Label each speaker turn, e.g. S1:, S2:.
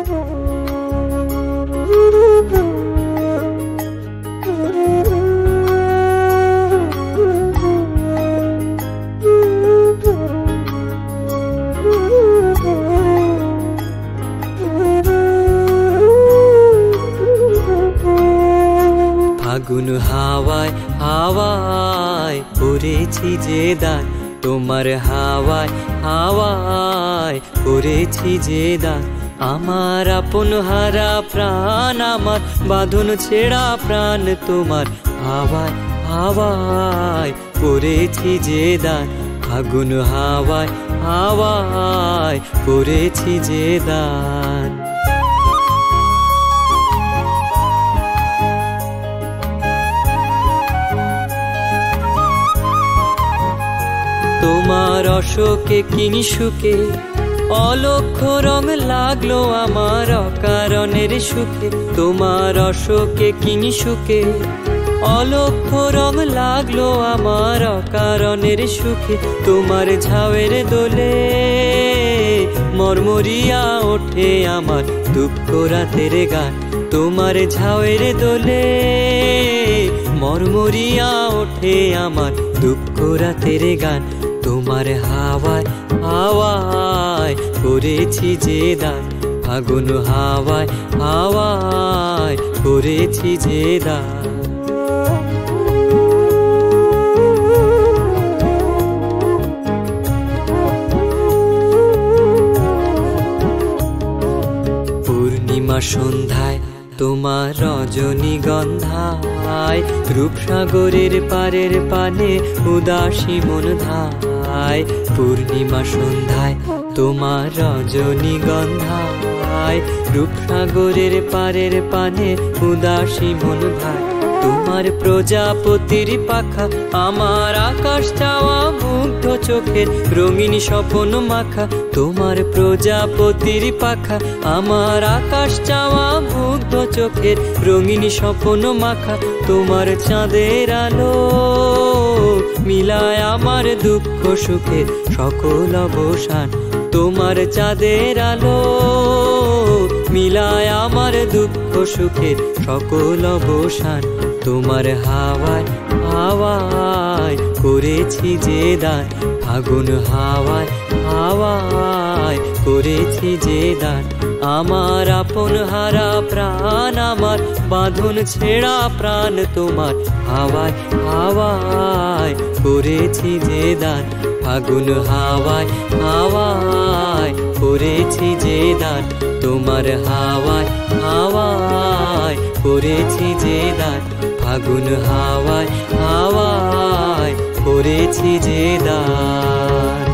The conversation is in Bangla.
S1: ফাগুন হাওয়ায় হাওয়ায় করেছি যে দান, তোমার হাওয়ায় হাওয়ায় করেছি যে দান। আমার আপন হারা প্রাণ, আমার বাঁধন ছেঁড়া প্রাণ, তোমার হাওয়ায় হাওয়ায় করেছি যে দান। ফাগুন হাওয়ায় হাওয়ায় করেছি যে দান। তোমার অশোকে কিংসুকে অলক্ষ্য রং লাগলো আমার অকারণের সুখে। তোমার অশোকে কিংসুকে অলক্ষ্য রং লাগলো আমার অকারণের সুখে। তোমার ঝাউয়ের দোলে মরমরিয়া ওঠে আমার দুঃখ রাতের গান। তোমার ঝাউয়ের দোলে মরমরিয়া ওঠে আমার দুঃখ রাতের গান। তোমার হাওয়ায় হাওয়ায় করেছি যে দান, ফাগুন হাওয়ায় হাওয়ায় করেছি যে দান। পূর্ণিমা সন্ধ্যায় তোমার রজনীগন্ধায়, রূপসাগরের পারের পানে উদাসী মন ধায়। পূর্ণিমা সন্ধ্যায় তোমার রজনীগন্ধায়, রূপসাগরের পারের পানে উদাসী মন ধায়। তোমার প্রজাপতির পাখা আমার আকাশ চাওয়া মুগ্ধ চোখের রঙিন স্বপ্ন মাখা। তোমার প্রজাপতির পাখা আমার আকাশ চাওয়া মুগ্ধ চোখের রঙিন স্বপ্ন মাখা। তোমার চাঁদের আলো মিলায় আমার দুঃখ সুখের সকল অবসান। তোমার চাঁদের আলো মিলায় আমার দুঃখ সুখের সকল অবসান। তোমার হাওয়ায় হাওয়ায় করেছি যে দান, ফাগুন হাওয়ায় হাওয়ায় করেছি যে দান। আমার আপন হারা প্রাণ, আমার বাঁধন ছেঁড়া প্রাণ, তোমার হাওয়ায় হাওয়ায় করেছি যে দান। ফাগুন হাওয়ায় হাওয়ায় করেছি যে দান। তোমার হাওয়ায় হাওয়ায় করেছি যে দান। ফাগুন হাওয়ায় হাওয়ায় করেছি যে দান।